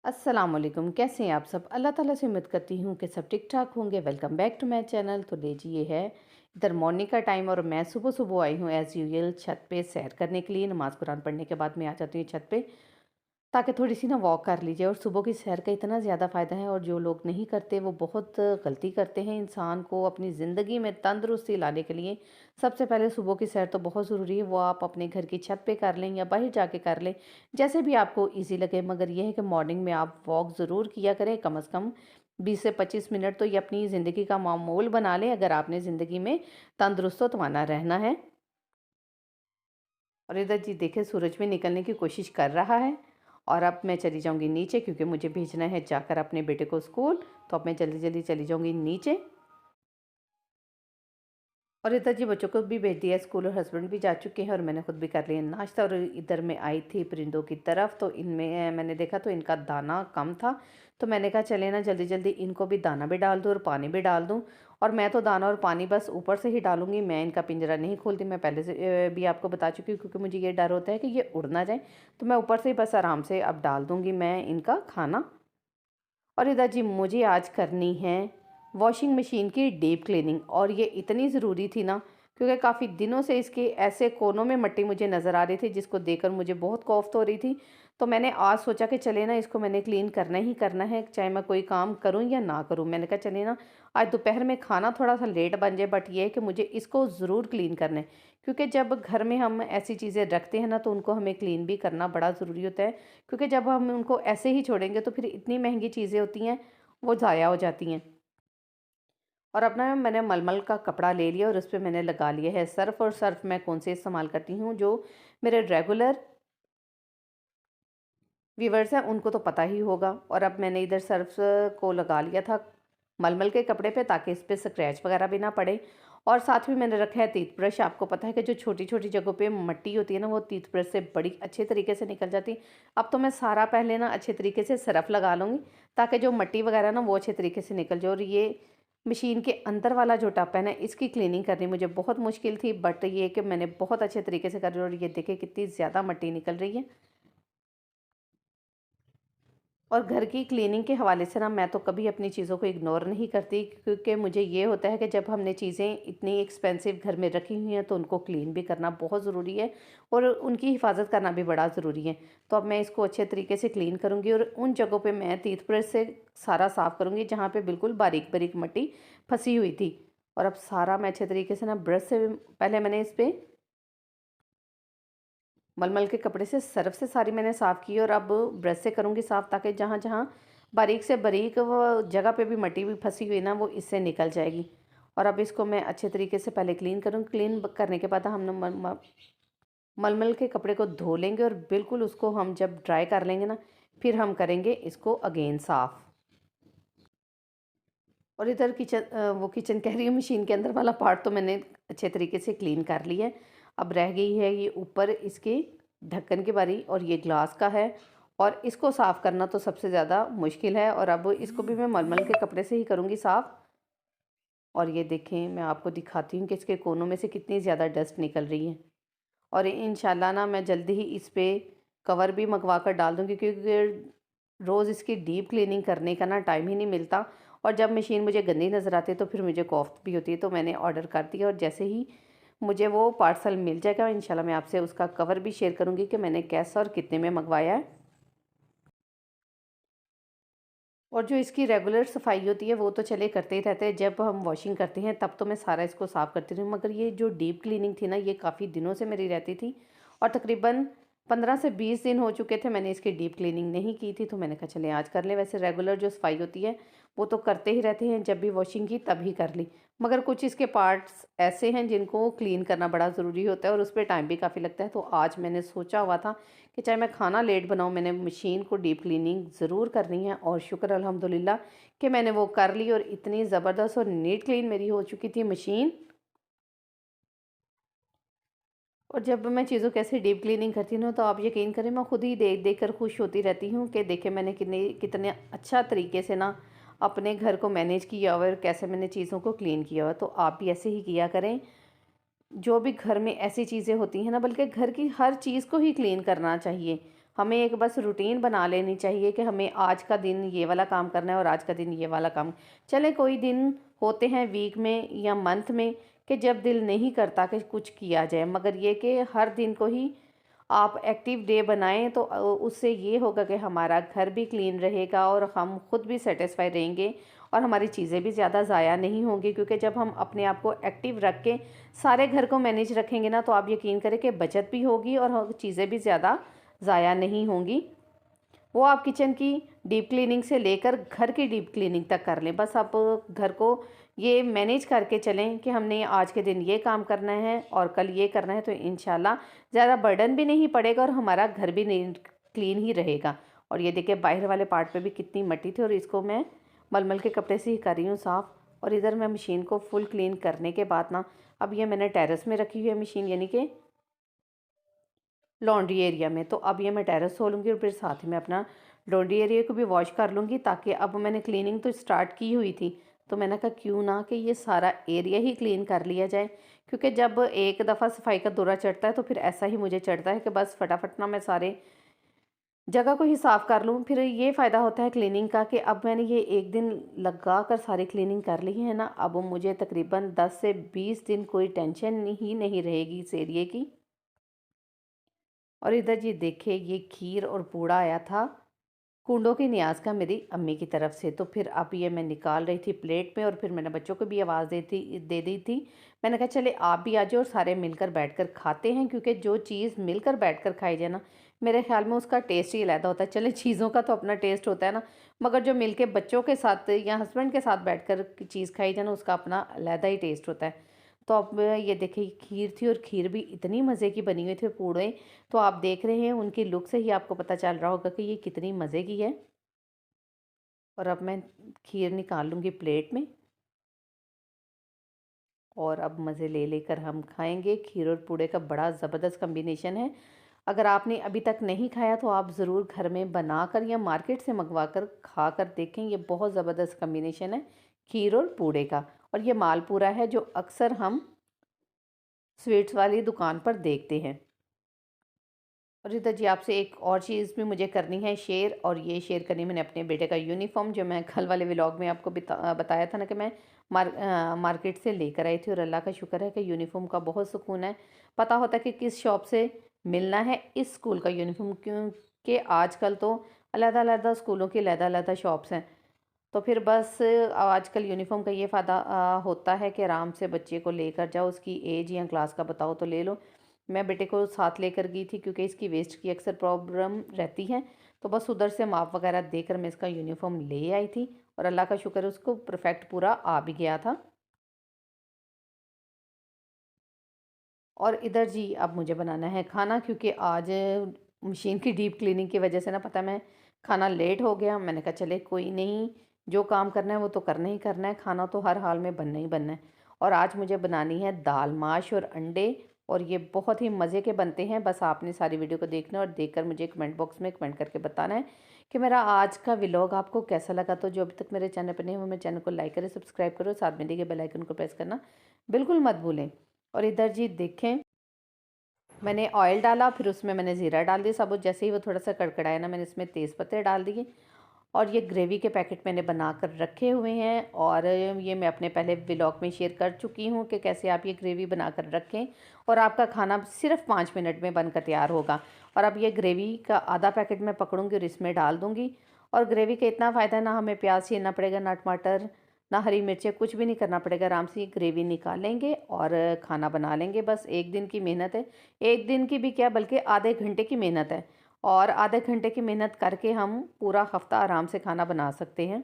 अस्सलामुअलैकुम, कैसे हैं आप सब? अल्लाह ताला से उम्मीद करती हूँ कि सब ठीक ठाक होंगे। Welcome back to my channel. तो लीजिए है इधर मॉर्निंग का टाइम और मैं सुबह सुबह आई हूँ एज़ यूजुअल छत पे सैर करने के लिए। नमाज़ कुरान पढ़ने के बाद मैं आ जाती हूँ छत पे, ताकि थोड़ी-सी ना वॉक कर लीजिए। और सुबह की सैर का इतना ज़्यादा फ़ायदा है, और जो लोग नहीं करते वो बहुत गलती करते हैं। इंसान को अपनी ज़िंदगी में तंदुरुस्ती लाने के लिए सबसे पहले सुबह की सैर तो बहुत ज़रूरी है। वो आप अपने घर की छत पे कर लें या बाहर जाके कर लें, जैसे भी आपको ईज़ी लगे। मगर ये है कि मॉर्निंग में आप वॉक ज़रूर किया करें, कम से कम 20 से 25 मिनट। तो ये अपनी ज़िंदगी का मामूल बना लें अगर आपने ज़िंदगी में तंदुरुस्त और तवाना रहना है। और इधर जी देखिए, सूरज भी निकलने की कोशिश कर रहा है। और अब मैं चली जाऊंगी नीचे, क्योंकि मुझे भेजना है जाकर अपने बेटे को स्कूल। तो अब मैं जल्दी जल्दी चली जाऊंगी नीचे। और इधर जी बच्चों को भी भेज दिया स्कूल, और हस्बैंड भी जा चुके हैं, और मैंने खुद भी कर लिया नाश्ता। और इधर मैं आई थी परिंदों की तरफ, तो इनमें मैंने देखा तो इनका दाना कम था। तो मैंने कहा चले ना जल्दी जल्दी इनको भी दाना भी डाल दूँ और पानी भी डाल दूँ। और मैं तो दाना और पानी बस ऊपर से ही डालूंगी, मैं इनका पिंजरा नहीं खोलती। मैं पहले से भी आपको बता चुकी हूँ, क्योंकि मुझे ये डर होता है कि ये उड़ ना जाए। तो मैं ऊपर से ही बस आराम से अब डाल दूँगी मैं इनका खाना। और इधर जी मुझे आज करनी है वॉशिंग मशीन की डीप क्लीनिंग, और ये इतनी ज़रूरी थी ना, क्योंकि काफ़ी दिनों से इसके ऐसे कोनों में मिट्टी मुझे नज़र आ रही थी, जिसको देखकर मुझे बहुत कोफ्त हो रही थी। तो मैंने आज सोचा कि चले ना इसको मैंने क्लीन करना ही करना है, चाहे मैं कोई काम करूं या ना करूं। मैंने कहा चले ना आज दोपहर में खाना थोड़ा सा लेट बन जाए, बट ये है कि मुझे इसको ज़रूर क्लीन करना है। क्योंकि जब घर में हम ऐसी चीज़ें रखते हैं ना, तो उनको हमें क्लीन भी करना बड़ा ज़रूरी होता है। क्योंकि जब हम उनको ऐसे ही छोड़ेंगे तो फिर इतनी महंगी चीज़ें होती हैं, वो ज़ाया हो जाती हैं। और अपना मैंने मलमल का कपड़ा ले लिया और उस पे मैंने लगा लिया है सर्फ़। और सर्फ़ मैं कौन से इस्तेमाल करती हूँ, जो मेरे रेगुलर व्यूअर्स हैं उनको तो पता ही होगा। और अब मैंने इधर सर्फ़ को लगा लिया था मलमल के कपड़े पे, ताकि इस पे स्क्रैच वगैरह भी ना पड़े। और साथ में मैंने रखा है टीथ ब्रश। आपको पता है कि जो छोटी छोटी जगहों पे मट्टी होती है ना, वो टीथ ब्रश से बड़ी अच्छे तरीके से निकल जाती है। अब तो मैं सारा पहले ना अच्छे तरीके से सरफ लगा लूँगी, ताकि जो मट्टी वगैरह ना वो अच्छे तरीके से निकल जाए। और ये मशीन के अंदर वाला जो टप है ना, इसकी क्लीनिंग करनी मुझे बहुत मुश्किल थी, बट ये कि मैंने बहुत अच्छे तरीके से कर। और ये देखिए कितनी ज़्यादा मट्टी निकल रही है। और घर की क्लीनिंग के हवाले से ना मैं तो कभी अपनी चीज़ों को इग्नोर नहीं करती, क्योंकि मुझे ये होता है कि जब हमने चीज़ें इतनी एक्सपेंसिव घर में रखी हुई हैं तो उनको क्लीन भी करना बहुत ज़रूरी है, और उनकी हिफाजत करना भी बड़ा ज़रूरी है। तो अब मैं इसको अच्छे तरीके से क्लीन करूँगी, और उन जगहों पे मैं टूथब्रश से सारा साफ़ करूँगी जहाँ पे बिल्कुल बारीक बारीक मट्टी फंसी हुई थी। और अब सारा मैं अच्छे तरीके से ना ब्रश से पहले मैंने इस पर मलमल के कपड़े से सरफ से सारी मैंने साफ़ की, और अब ब्रश से करूँगी साफ़, ताकि जहाँ जहाँ बारीक से बारीक वो जगह पे भी मट्टी भी फंसी हुई ना, वो इससे निकल जाएगी। और अब इसको मैं अच्छे तरीके से पहले क्लीन करूँगी। क्लीन करने के बाद हम मलमल के कपड़े को धो लेंगे, और बिल्कुल उसको हम जब ड्राई कर लेंगे ना, फिर हम करेंगे इसको अगेन साफ़। और इधर वो किचन कह रही हूँ, मशीन के अंदर वाला पार्ट तो मैंने अच्छे तरीके से क्लीन कर लिया है। अब रह गई है ये ऊपर इसके ढक्कन की बारी, और ये ग्लास का है। और इसको साफ़ करना तो सबसे ज़्यादा मुश्किल है, और अब इसको भी मैं मलमल के कपड़े से ही करूँगी साफ़। और ये देखें, मैं आपको दिखाती हूँ कि इसके कोनों में से कितनी ज़्यादा डस्ट निकल रही है। और इंशाल्लाह ना मैं जल्दी ही इस पे कवर भी मंगवा कर डाल दूँगी, क्योंकि रोज़ इसकी डीप क्लीनिंग करने का ना टाइम ही नहीं मिलता। और जब मशीन मुझे गंदी नज़र आती है तो फिर मुझे कॉफ्त भी होती है। तो मैंने ऑर्डर कर दिया, और जैसे ही मुझे वो पार्सल मिल जाएगा इंशाल्लाह मैं आपसे उसका कवर भी शेयर करूँगी कि मैंने कैसा और कितने में मंगवाया है। और जो इसकी रेगुलर सफाई होती है वो तो चले करते ही रहते हैं, जब हम वॉशिंग करते हैं तब तो मैं सारा इसको साफ़ करती रही हूँ। मगर ये जो डीप क्लीनिंग थी ना, ये काफ़ी दिनों से मेरी रहती थी, और तकरीबन 15 से 20 दिन हो चुके थे मैंने इसकी डीप क्लीनिंग नहीं की थी। तो मैंने कहा चले आज कर ले। वैसे रेगुलर जो सफाई होती है वो तो करते ही रहते हैं, जब भी वॉशिंग की तभी कर ली। मगर कुछ इसके पार्ट्स ऐसे हैं जिनको क्लीन करना बड़ा ज़रूरी होता है, और उस पर टाइम भी काफ़ी लगता है। तो आज मैंने सोचा हुआ था कि चाहे मैं खाना लेट बनाऊँ, मैंने मशीन को डीप क्लीनिंग ज़रूर करनी है। और शुक्र अल्हम्दुलिल्लाह कि मैंने वो कर ली, और इतनी ज़बरदस्त और नीट क्लीन मेरी हो चुकी थी मशीन। और जब मैं चीज़ों की ऐसे डीप क्लीनिंग करती हूँ ना, तो आप यकीन करें मैं खुद ही देख देख कर खुश होती रहती हूँ कि देखे मैंने कितने कितने अच्छा तरीके से ना अपने घर को मैनेज किया हुआ है, और कैसे मैंने चीज़ों को क्लीन किया हुआ है। तो आप भी ऐसे ही किया करें। जो भी घर में ऐसी चीज़ें होती हैं ना, बल्कि घर की हर चीज़ को ही क्लीन करना चाहिए। हमें एक बस रूटीन बना लेनी चाहिए कि हमें आज का दिन ये वाला काम करना है और आज का दिन ये वाला काम। चले कोई दिन होते हैं वीक में या मंथ में कि जब दिल नहीं करता कि कुछ किया जाए, मगर ये कि हर दिन को ही आप एक्टिव डे बनाएं तो उससे ये होगा कि हमारा घर भी क्लीन रहेगा और हम खुद भी सेटिस्फाई रहेंगे और हमारी चीज़ें भी ज़्यादा ज़ाया नहीं होंगी। क्योंकि जब हम अपने आप को एक्टिव रख के सारे घर को मैनेज रखेंगे ना, तो आप यकीन करें कि बचत भी होगी और चीज़ें भी ज़्यादा ज़ाया नहीं होंगी। वो आप किचन की डीप क्लीनिंग से लेकर घर की डीप क्लीनिंग तक कर लें। बस आप घर को ये मैनेज करके चलें कि हमने आज के दिन ये काम करना है और कल ये करना है, तो इंशाल्लाह ज़्यादा बर्डन भी नहीं पड़ेगा और हमारा घर भी क्लीन ही रहेगा। और ये देखिए बाहर वाले पार्ट पे भी कितनी मट्टी थी और इसको मैं मलमल के कपड़े से ही कर रही हूँ साफ़। और इधर मैं मशीन को फुल क्लीन करने के बाद ना, अब ये मैंने टेरेस में रखी हुई है मशीन, यानी कि लॉन्ड्री एरिया में। तो अब ये मैं टेरेस धो लूँगी और फिर साथ ही मैं अपना लॉन्ड्री एरिया को भी वॉश कर लूँगी, ताकि अब मैंने क्लीनिंग तो स्टार्ट की हुई थी, तो मैंने कहा क्यों ना कि ये सारा एरिया ही क्लीन कर लिया जाए। क्योंकि जब एक दफ़ा सफाई का दौरा चढ़ता है तो फिर ऐसा ही मुझे चढ़ता है कि बस फटाफट ना मैं सारे जगह को ही साफ़ कर लूँ। फिर ये फ़ायदा होता है क्लीनिंग का कि अब मैंने ये एक दिन लगा कर सारी क्लीनिंग कर ली है ना, अब मुझे तकरीबन 10 से 20 दिन कोई टेंशन ही नहीं रहेगी इस एरिए की। और इधर ये देखिए ये खीर और पूड़ा आया था कूंडों की न्याज का मेरी अम्मी की तरफ से। तो फिर अब ये मैं निकाल रही थी प्लेट में और फिर मैंने बच्चों को भी आवाज़ दे दी थी। मैंने कहा चले आप भी आ जाओ और सारे मिलकर बैठकर खाते हैं, क्योंकि जो चीज़ मिलकर बैठकर खाई जाए ना, मेरे ख्याल में उसका टेस्ट ही अलग होता है। चले चीज़ों का तो अपना टेस्ट होता है ना, मगर जो मिलके बच्चों के साथ या हस्बैंड के साथ बैठकर चीज़ खाई जाए ना, उसका अपना अलग ही टेस्ट होता है। तो अब ये देखिए खीर थी और खीर भी इतनी मज़े की बनी हुई थी, पूड़े तो आप देख रहे हैं उनकी लुक से ही आपको पता चल रहा होगा कि ये कितनी मज़े की है। और अब मैं खीर निकाल लूँगी प्लेट में और अब मज़े ले लेकर हम खाएंगे। खीर और पूड़े का बड़ा ज़बरदस्त कॉम्बिनेशन है। अगर आपने अभी तक नहीं खाया तो आप ज़रूर घर में बनाकर या मार्केट से मंगवा कर खा कर देखें, ये बहुत ज़बरदस्त कॉम्बिनेशन है खीर और पूड़े का। और ये मालपूरा है जो अक्सर हम स्वीट्स वाली दुकान पर देखते हैं। और रिता जी आपसे एक और चीज़ भी मुझे करनी है शेयर, और ये शेयर करनी मैंने अपने बेटे का यूनिफ़ॉर्म, जो मैं कल वाले व्लॉग में आपको बताया था ना कि मैं मार्केट से लेकर आई थी। और अल्लाह का शुक्र है कि यूनिफ़ॉर्म का बहुत सुकून है, पता होता है कि किस शॉप से मिलना है इस स्कूल का यूनिफ़ॉर्म, क्योंकि आजकल तो अलग-अलग स्कूलों की अलग-अलग शॉप्स हैं। तो फिर बस आजकल यूनिफ़ॉर्म का ये फ़ायदा होता है कि आराम से बच्चे को लेकर जाओ, उसकी एज या क्लास का बताओ तो ले लो। मैं बेटे को साथ लेकर गई थी क्योंकि इसकी वेस्ट की अक्सर प्रॉब्लम रहती है, तो बस उधर से माप वगैरह देकर मैं इसका यूनिफ़ॉर्म ले आई थी और अल्लाह का शुक्र है उसको परफेक्ट पूरा आ भी गया था। और इधर जी अब मुझे बनाना है खाना, क्योंकि आज मशीन की डीप क्लीनिंग की वजह से ना पता मैं खाना लेट हो गया। मैंने कहा चले कोई नहीं, जो काम करना है वो तो करना ही करना है, खाना तो हर हाल में बनना ही बनना है। और आज मुझे बनानी है दाल माश और अंडे, और ये बहुत ही मज़े के बनते हैं। बस आपने सारी वीडियो को देखना और देखकर मुझे कमेंट बॉक्स में कमेंट करके बताना है कि मेरा आज का व्लॉग आपको कैसा लगा। तो जो अभी तक मेरे चैनल पर नहीं है वो मेरे चैनल को लाइक करें, सब्सक्राइब करो, साथ में दिए बेल आइकन को प्रेस करना बिल्कुल मत भूलें। और इधर जी देखें मैंने ऑयल डाला, फिर उसमें मैंने ज़ीरा डाल दिया साबुत। जैसे ही वो थोड़ा सा कड़कड़ाया ना, मैंने इसमें तेज़ पत्ते डाल दिए। और ये ग्रेवी के पैकेट मैंने बना कर रखे हुए हैं, और ये मैं अपने पहले व्लॉग में शेयर कर चुकी हूँ कि कैसे आप ये ग्रेवी बना कर रखें और आपका खाना सिर्फ 5 मिनट में बनकर तैयार होगा। और अब ये ग्रेवी का आधा पैकेट मैं पकड़ूंगी और इसमें डाल दूँगी। और ग्रेवी का इतना फ़ायदा है ना, हमें प्याज छीलना पड़ेगा, ना टमाटर, ना हरी मिर्चें, कुछ भी नहीं करना पड़ेगा। आराम से ये ग्रेवी निकाल लेंगे और खाना बना लेंगे। बस एक दिन की मेहनत है, एक दिन की भी क्या बल्कि आधे घंटे की मेहनत है। और आधे घंटे की मेहनत करके हम पूरा हफ्ता आराम से खाना बना सकते हैं।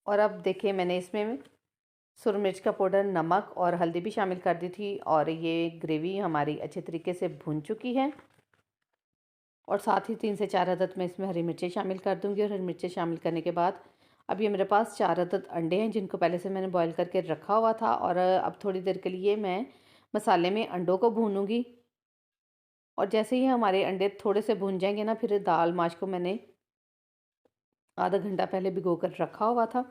और अब देखिए मैंने इसमें सुरख मिर्च का पाउडर, नमक और हल्दी भी शामिल कर दी थी, और ये ग्रेवी हमारी अच्छे तरीके से भुन चुकी है। और साथ ही 3 से 4 अदद मैं इसमें हरी मिर्चें शामिल कर दूंगी। और हरी मिर्चें शामिल करने के बाद अब ये मेरे पास 4 अदद अंडे हैं, जिनको पहले से मैंने बॉईल करके रखा हुआ था। और अब थोड़ी देर के लिए मैं मसाले में अंडों को भूनूंगी। और जैसे ही हमारे अंडे थोड़े से भुन जाएंगे ना, फिर दाल माश को मैंने आधा घंटा पहले भिगो कर रखा हुआ था,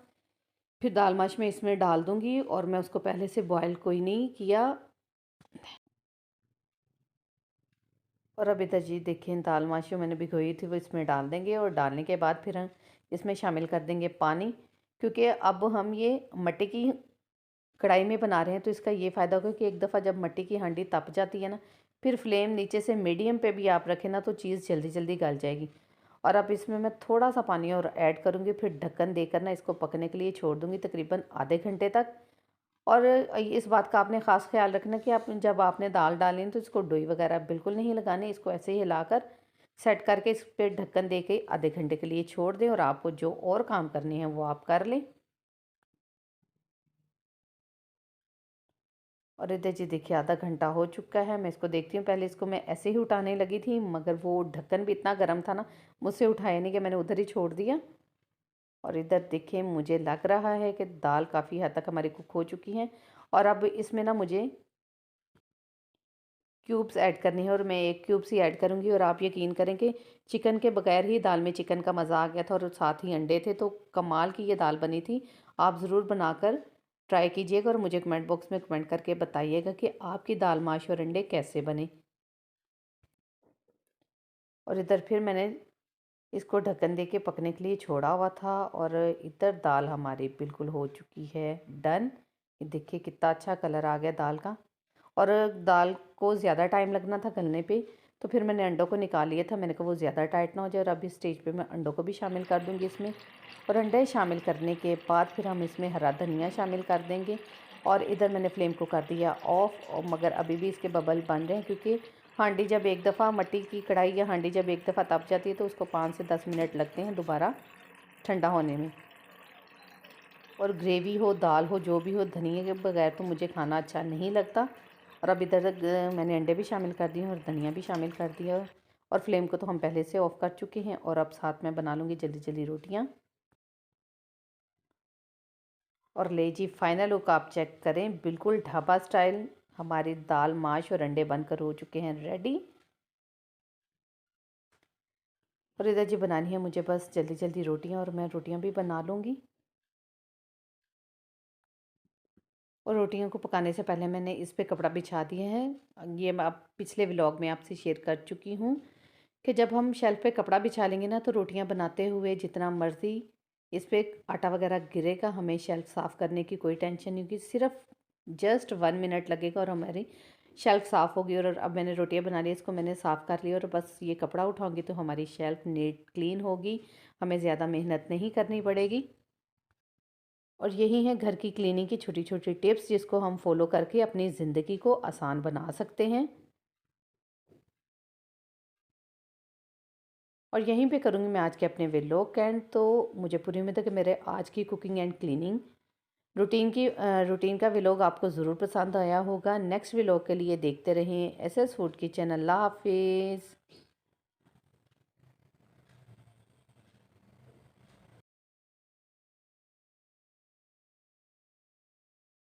फिर दाल माश में इसमें डाल दूंगी। और मैं उसको पहले से बॉईल कोई नहीं किया, और अब इधर जी देखिए दाल माशो मैंने भिगोई थी वो इसमें डाल देंगे और डालने के बाद फिर हम इसमें शामिल कर देंगे पानी, क्योंकि अब हम ये मट्टी की कढ़ाई में बना रहे हैं तो इसका ये फ़ायदा होगा कि एक दफ़ा जब मट्टी की हांडी तप जाती है ना, फिर फ्लेम नीचे से मीडियम पे भी आप रखें ना तो चीज़ जल्दी जल्दी गल जाएगी। और अब इसमें मैं थोड़ा सा पानी और ऐड करूँगी, फिर ढक्कन देकर ना इसको पकने के लिए छोड़ दूँगी तकरीबन आधे घंटे तक। और इस बात का आपने ख़ास ख्याल रखना कि आप जब आपने दाल डाली ना तो इसको डोई वगैरह बिल्कुल नहीं लगानी, इसको ऐसे ही हिलाकर सेट करके इस पे ढक्कन दे के आधे घंटे के लिए छोड़ दें और आपको जो और काम करने हैं वो आप कर लें। और इधर जी देखिए आधा घंटा हो चुका है, मैं इसको देखती हूँ। पहले इसको मैं ऐसे ही उठाने लगी थी मगर वो ढक्कन भी इतना गर्म था ना, मुझसे उठाया नहीं, कि मैंने उधर ही छोड़ दिया। और इधर देखिए मुझे लग रहा है कि दाल काफ़ी हद तक हमारी कुक हो चुकी हैं। और अब इसमें ना मुझे क्यूब्स ऐड करनी है और मैं एक क्यूब्स ही ऐड करूँगी। और आप यकीन करें कि चिकन के बगैर ही दाल में चिकन का मज़ा आ गया था और साथ ही अंडे थे, तो कमाल की ये दाल बनी थी। आप ज़रूर बनाकर ट्राई कीजिएगा और मुझे कमेंट बॉक्स में कमेंट करके बताइएगा कि आपकी दाल माश और अंडे कैसे बने। और इधर फिर मैंने इसको ढक्कन दे के पकने के लिए छोड़ा हुआ था और इधर दाल हमारी बिल्कुल हो चुकी है डन। ये देखिए कितना अच्छा कलर आ गया दाल का। और दाल को ज़्यादा टाइम लगना था गलने पे, तो फिर मैंने अंडों को निकाल लिया था। मैंने कहा वो ज़्यादा टाइट ना हो जाए। और अब इस स्टेज पे मैं अंडों को भी शामिल कर दूँगी इसमें। और अंडे शामिल करने के बाद फिर हम इसमें हरा धनिया शामिल कर देंगे। और इधर मैंने फ्लेम को कर दिया ऑफ़, और मगर अभी भी इसके बबल बन रहे हैं, क्योंकि हांडी जब एक दफ़ा मट्टी की कढ़ाई या हांडी जब एक दफ़ा तप जाती है तो उसको 5 से 10 मिनट लगते हैं दोबारा ठंडा होने में। और ग्रेवी हो दाल हो जो भी हो, धनिए के बगैर तो मुझे खाना अच्छा नहीं लगता। और अब इधर मैंने अंडे भी शामिल कर दिए और धनिया भी शामिल कर दिया। और फ्लेम को तो हम पहले से ऑफ़ कर चुके हैं। और अब साथ में बना लूँगी जल्दी जल्दी रोटियाँ। और ले जी फाइनल लुक आप चेक करें, बिल्कुल ढाबा स्टाइल हमारी दाल माश और अंडे बनकर हो चुके हैं रेडी। और इधर जी बनानी है मुझे बस जल्दी जल्दी रोटियां, और मैं रोटियां भी बना लूँगी। और रोटियों को पकाने से पहले मैंने इस पे कपड़ा बिछा दिए हैं। ये मैं आप पिछले व्लॉग में आपसे शेयर कर चुकी हूँ कि जब हम शेल्फ़ पे कपड़ा बिछा लेंगे ना तो रोटियां बनाते हुए जितना मर्ज़ी इस पे आटा वगैरह गिरेगा, हमें शेल्फ़ साफ़ करने की कोई टेंशन नहीं होगी। सिर्फ जस्ट 1 मिनट लगेगा और हमारी शेल्फ़ साफ़ होगी। और अब मैंने रोटियां बना ली, इसको मैंने साफ़ कर लिया और बस ये कपड़ा उठाऊंगी तो हमारी शेल्फ़ नीट क्लीन होगी। हमें ज़्यादा मेहनत नहीं करनी पड़ेगी। और यही है घर की क्लीनिंग की छोटी छोटी टिप्स जिसको हम फॉलो करके अपनी ज़िंदगी को आसान बना सकते हैं। और यहीं पे करूँगी मैं आज के अपने व्लॉग का एंड। तो मुझे पूरी उम्मीद है कि मेरे आज की कुकिंग एंड क्लीनिंग रूटीन का व्लॉग आपको ज़रूर पसंद आया होगा। नेक्स्ट व्लॉग के लिए देखते रहें एस एस फूड किचन। अल्लाह हाफिज़।